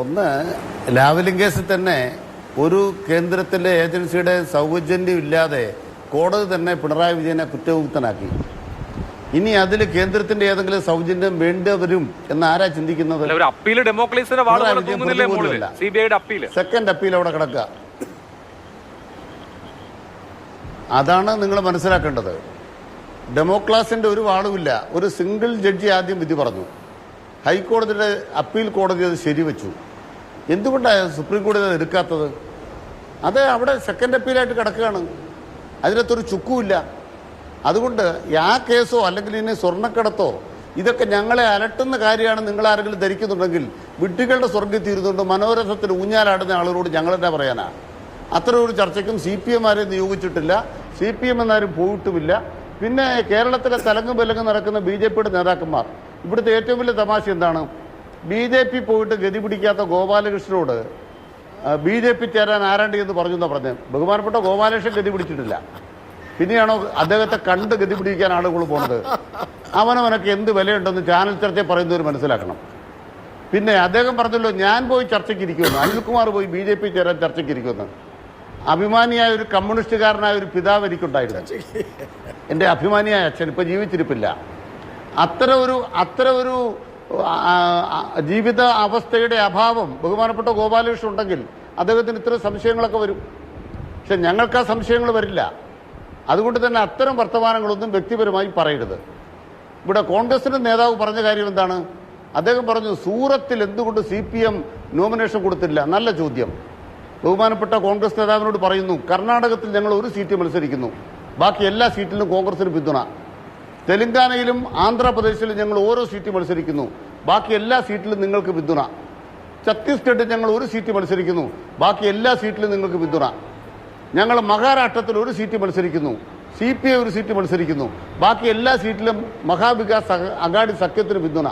ഒന്ന്, ലാവ്ലിൻ കേസിൽ തന്നെ ഒരു കേന്ദ്രത്തിലെ ഏജൻസിയുടെ സൗജന്യം ഇല്ലാതെ കോടതി തന്നെ പിണറായി വിജയനെ കുറ്റവിമുക്തനാക്കി. ഇനി അതിൽ കേന്ദ്രത്തിന്റെ ഏതെങ്കിലും സൗജന്യം വേണ്ടവരും എന്ന് ആരാ ചിന്തിക്കുന്നത്? സെക്കൻഡ് അപ്പീൽ അവിടെ കിടക്കുക. അതാണ് നിങ്ങൾ മനസ്സിലാക്കേണ്ടത്. ഡെമോക്രാസിന്റെ ഒരു വാളുമില്ല. ഒരു സിംഗിൾ ജഡ്ജി ആദ്യം വിധി പറഞ്ഞു. ഹൈക്കോടതിയുടെ അപ്പീൽ കോടതി അത് ശരിവെച്ചു. എന്തുകൊണ്ടാണ് സുപ്രീം കോടതി അത് എടുക്കാത്തത്? അത് അവിടെ സെക്കൻഡ് അപ്പീലായിട്ട് കിടക്കുകയാണ്. അതിനകത്തൊരു ചുക്കുമില്ല. അതുകൊണ്ട് ആ കേസോ അല്ലെങ്കിൽ ഇനി സ്വർണ്ണക്കടത്തോ ഇതൊക്കെ ഞങ്ങളെ അലട്ടുന്ന കാര്യമാണ് നിങ്ങൾ ആരെങ്കിലും ധരിക്കുന്നുണ്ടെങ്കിൽ വിഡ്ഢികളുടെ സ്വർഗ്ഗത്തിൽ ഇരുന്നുകൊണ്ട് മനോരഥത്തിൽ ഊഞ്ഞാലാടുന്ന ആളുകളോട് ഞങ്ങളെന്താ പറയാനാ? അത്ര ഒരു ചർച്ചയ്ക്കും CPM ആരെയും നിയോഗിച്ചിട്ടില്ല. CPM എന്നാരും പോയിട്ടുമില്ല. പിന്നെ കേരളത്തിലെ തലങ്ങും വിലങ്ങും നടക്കുന്ന BJPയുടെ നേതാക്കന്മാർ, ഇവിടുത്തെ ഏറ്റവും വലിയ തമാശ എന്താണ്? BJP പോയിട്ട് ഗതി പിടിക്കാത്ത ഗോപാലകൃഷ്ണനോട് BJP ചേരാൻ ആരാണ്ട് എന്ന് പറഞ്ഞു എന്നാ പറഞ്ഞത്. ബഹുമാനപ്പെട്ട ഗോപാലകൃഷ്ണൻ ഗതി പിടിച്ചിട്ടില്ല. പിന്നെയാണോ അദ്ദേഹത്തെ കണ്ട് ഗതി പിടിക്കാൻ ആളുകൾ പോകുന്നത്? അവനവനൊക്കെ എന്ത് വിലയുണ്ടെന്ന് ചാനൽ ചർച്ചയെ പറയുന്നവർ മനസ്സിലാക്കണം. പിന്നെ അദ്ദേഹം പറഞ്ഞല്ലോ, ഞാൻ പോയി ചർച്ചയ്ക്ക് ഇരിക്കുമെന്ന്. അനിൽകുമാർ പോയി BJP ചേരാൻ ചർച്ചയ്ക്ക് ഇരിക്കുമെന്ന്. അഭിമാനിയായ ഒരു കമ്മ്യൂണിസ്റ്റുകാരനായ ഒരു പിതാവ് എനിക്കുണ്ടായിരുന്നു. എൻ്റെ അഭിമാനിയായ അച്ഛൻ ഇപ്പൊ ജീവിച്ചിരിപ്പില്ല. അത്ര ഒരു ജീവിത അവസ്ഥയുടെ അഭാവം ബഹുമാനപ്പെട്ട ഗോപാലകൃഷ്ണൻ ഉണ്ടെങ്കിൽ അദ്ദേഹത്തിന് ഇത്തരം സംശയങ്ങളൊക്കെ വരും. പക്ഷെ ഞങ്ങൾക്ക് ആ സംശയങ്ങൾ വരില്ല. അതുകൊണ്ട് തന്നെ അത്തരം വർത്തമാനങ്ങളൊന്നും വ്യക്തിപരമായി പറയരുത്. ഇവിടെ കോൺഗ്രസിന്റെ നേതാവ് പറഞ്ഞ കാര്യം എന്താണ്? അദ്ദേഹം പറഞ്ഞു, സൂറത്തിൽ എന്തുകൊണ്ട് CPM നോമിനേഷൻ കൊടുത്തില്ല? നല്ല ചോദ്യം. ബഹുമാനപ്പെട്ട കോൺഗ്രസ് നേതാവിനോട് പറയുന്നു, കർണാടകത്തിൽ ഞങ്ങൾ ഒരു സീറ്റ് മത്സരിക്കുന്നു, ബാക്കി എല്ലാ സീറ്റിലും കോൺഗ്രസിന് പിന്തുണ. തെലങ്കാനയിലും ആന്ധ്രാപ്രദേശിലും ഞങ്ങൾ ഓരോ സീറ്റ് മത്സരിക്കുന്നു, ബാക്കി എല്ലാ സീറ്റിലും നിങ്ങൾക്ക് പിന്തുണ. ഛത്തീസ്ഗഡിൽ ഞങ്ങൾ ഒരു സീറ്റ് മത്സരിക്കുന്നു, ബാക്കി എല്ലാ സീറ്റിലും നിങ്ങൾക്ക് പിന്തുണ. ഞങ്ങൾ മഹാരാഷ്ട്രത്തിൽ ഒരു സീറ്റ് മത്സരിക്കുന്നു, CPI ഒരു സീറ്റ് മത്സരിക്കുന്നു, ബാക്കി എല്ലാ സീറ്റിലും മഹാവികാസ് അഗാഡി സഖ്യത്തിന് പിന്തുണ.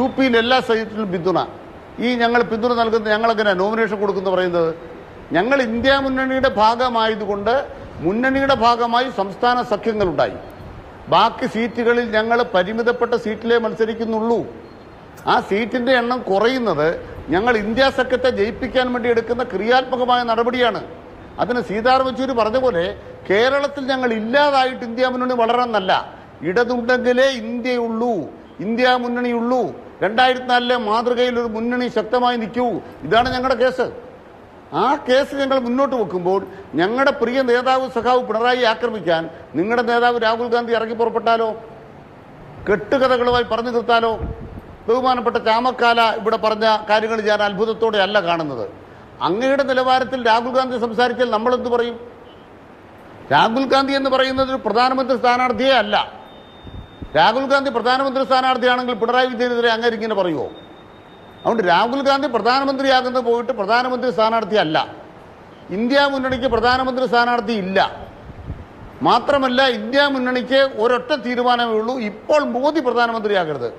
UP എല്ലാ സീറ്റിലും പിന്തുണ. ഈ ഞങ്ങൾ പിന്തുണ നൽകുന്ന ഞങ്ങളെങ്ങനെ നോമിനേഷൻ കൊടുക്കുന്നു പറയുന്നത്? ഞങ്ങൾ ഇന്ത്യ മുന്നണിയുടെ ഭാഗമായതുകൊണ്ട് മുന്നണിയുടെ ഭാഗമായി സംസ്ഥാന സഖ്യങ്ങളുണ്ടായി. ബാക്കി സീറ്റുകളിൽ ഞങ്ങൾ പരിമിതപ്പെട്ട സീറ്റിലേ മത്സരിക്കുന്നുള്ളൂ. ആ സീറ്റിന്റെ എണ്ണം കുറയുന്നത് ഞങ്ങൾ ഇന്ത്യ സഖ്യത്തെ ജയിപ്പിക്കാൻ വേണ്ടി എടുക്കുന്ന ക്രിയാത്മകമായ നടപടിയാണ്. അതിന് സീതാറാം യെച്ചൂരി പറഞ്ഞ പോലെ കേരളത്തിൽ ഞങ്ങൾ ഇല്ലാതായിട്ട് ഇന്ത്യ മുന്നണി വളരാനല്ല. ഇടതുണ്ടെങ്കിലേ ഇന്ത്യയുള്ളൂ, ഇന്ത്യ മുന്നണിയുള്ളൂ. 2004 മാതൃകയിൽ ഒരു മുന്നണി ശക്തമായി നിൽക്കൂ. ഇതാണ് ഞങ്ങളുടെ കേസ്. ആ കേസ് ഞങ്ങൾ മുന്നോട്ട് വെക്കുമ്പോൾ ഞങ്ങളുടെ പ്രിയ നേതാവ് സഖാവ് പിണറായി ആക്രമിക്കാൻ നിങ്ങളുടെ നേതാവ് രാഹുൽ ഗാന്ധി ഇറങ്ങി പുറപ്പെട്ടാലോ? കെട്ടുകഥകളുമായി പറഞ്ഞു തീർത്താലോ? ബഹുമാനപ്പെട്ട ചാമക്കാല ഇവിടെ പറഞ്ഞ കാര്യങ്ങൾ ഞാൻ അത്ഭുതത്തോടെ അല്ല കാണുന്നത്. അങ്ങയുടെ നിലവാരത്തിൽ രാഹുൽ ഗാന്ധി സംസാരിച്ചാൽ നമ്മളെന്ത് പറയും? രാഹുൽ ഗാന്ധി എന്ന് പറയുന്നത് ഒരു പ്രധാനമന്ത്രി സ്ഥാനാർത്ഥിയേ അല്ല. രാഹുൽ ഗാന്ധി പ്രധാനമന്ത്രി സ്ഥാനാർത്ഥിയാണെങ്കിൽ പിണറായി വിജയനെതിരെ അങ്ങനെ ഇങ്ങനെ പറയുമോ? അതുകൊണ്ട് രാഹുൽ ഗാന്ധി പ്രധാനമന്ത്രിയാകുന്നത് പോയിട്ട് പ്രധാനമന്ത്രി സ്ഥാനാർത്ഥി അല്ല. ഇന്ത്യ മുന്നണിക്ക് പ്രധാനമന്ത്രി സ്ഥാനാർത്ഥി ഇല്ല. മാത്രമല്ല, ഇന്ത്യ മുന്നണിക്ക് ഒരൊറ്റ തീരുമാനമേ ഉള്ളൂ, ഇപ്പോൾ മോദി പ്രധാനമന്ത്രിയാകരുത്,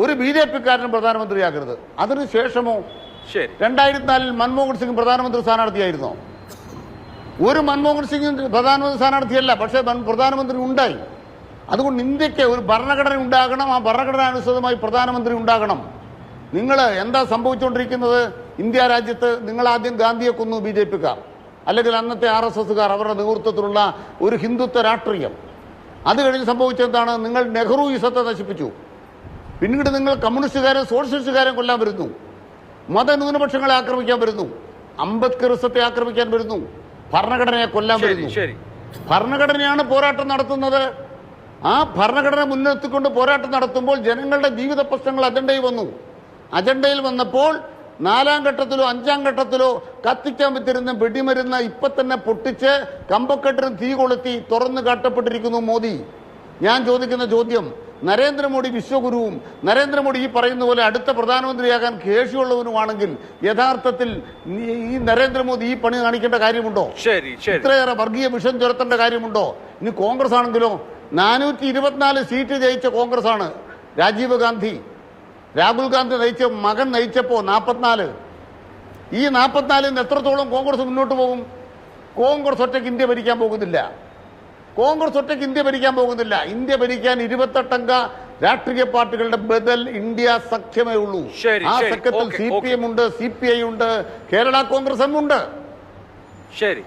ഒരു BJPക്കാരനും പ്രധാനമന്ത്രിയാകരുത്. അതിനുശേഷമോ? 2004 മൻമോഹൻ സിംഗ് പ്രധാനമന്ത്രി സ്ഥാനാർത്ഥിയായിരുന്നോ? ഒരു മൻമോഹൻ സിംഗ് പ്രധാനമന്ത്രി സ്ഥാനാർത്ഥിയല്ല, പക്ഷേ പ്രധാനമന്ത്രി ഉണ്ടായി. അതുകൊണ്ട് ഇന്ത്യക്ക് ഒരു ഭരണഘടന ഉണ്ടാകണം. ആ ഭരണഘടന അനുസൃതമായി പ്രധാനമന്ത്രി ഉണ്ടാകണം. നിങ്ങൾ എന്താ സംഭവിച്ചുകൊണ്ടിരിക്കുന്നത്? ഇന്ത്യ രാജ്യത്ത് നിങ്ങൾ ആദ്യം ഗാന്ധിയെ കൊന്നു BJPക്കാർ, അല്ലെങ്കിൽ അന്നത്തെ RSSകാർ, അവരുടെ നേതൃത്വത്തിലുള്ള ഒരു ഹിന്ദുത്വ രാഷ്ട്രീയം. അത് കഴിഞ്ഞ് സംഭവിച്ചെന്താണ്? നിങ്ങൾ നെഹ്റുയിസത്തെ നശിപ്പിച്ചു. പിന്നീട് നിങ്ങൾ കമ്മ്യൂണിസ്റ്റുകാരെ സോഷ്യലിസ്റ്റുകാരെ കൊല്ലാൻ വരുന്നു, മതന്യൂനപക്ഷങ്ങളെ ആക്രമിക്കാൻ വരുന്നു, അംബേദ്കറിസത്തെ ആക്രമിക്കാൻ വരുന്നു, ഭരണഘടനയെ കൊല്ലാൻ വരുന്നു. ഭരണഘടനയാണ് പോരാട്ടം നടത്തുന്നത്. ആ ഭരണഘടന മുൻനിർത്തിക്കൊണ്ട് പോരാട്ടം നടത്തുമ്പോൾ ജനങ്ങളുടെ ജീവിത പ്രശ്നങ്ങൾ അജണ്ടയിൽ വന്നപ്പോൾ 4ാം ഘട്ടത്തിലോ 5ാം ഘട്ടത്തിലോ കത്തിക്കാൻ പറ്റിരുന്ന വെടിമരുന്ന് ഇപ്പൊ തന്നെ പൊട്ടിച്ച് കമ്പക്കെട്ടിന് തീ കൊളുത്തി തുറന്നു കാട്ടപ്പെട്ടിരിക്കുന്നു മോദി. ഞാൻ ചോദിക്കുന്ന ചോദ്യം, നരേന്ദ്രമോദി വിശ്വഗുരുവും നരേന്ദ്രമോദി ഈ പറയുന്ന പോലെ അടുത്ത പ്രധാനമന്ത്രിയാകാൻ ശേഷിയുള്ളവനുമാണെങ്കിൽ യഥാർത്ഥത്തിൽ ഈ നരേന്ദ്രമോദി ഈ പണി കാണിക്കേണ്ട കാര്യമുണ്ടോ? ഇത്രയേറെ വർഗീയ വിഷം ചുരത്തേണ്ട കാര്യമുണ്ടോ? ഇനി കോൺഗ്രസ് ആണെങ്കിലോ 424 സീറ്റ് ജയിച്ച കോൺഗ്രസ് ആണ്. രാജീവ് ഗാന്ധി, രാഹുൽ ഗാന്ധി മകൻ നയിച്ചപ്പോ 44. ഈ 44 എത്രത്തോളം കോൺഗ്രസ് മുന്നോട്ട് പോകും? കോൺഗ്രസ് ഒറ്റയ്ക്ക് ഇന്ത്യ ഭരിക്കാൻ പോകുന്നില്ല. ഇന്ത്യ ഭരിക്കാൻ 28 അംഗ രാഷ്ട്രീയ പാർട്ടികളുടെ ബദൽ ഇന്ത്യ സഖ്യമേ ഉള്ളൂ. ശരി, ആ ശരി. സഖ്യത്തിൽ ഓക്കേ, CPM ഉണ്ട്, CPI ഉണ്ട്, കേരള കോൺഗ്രസ് ഉണ്ട്. ശരി.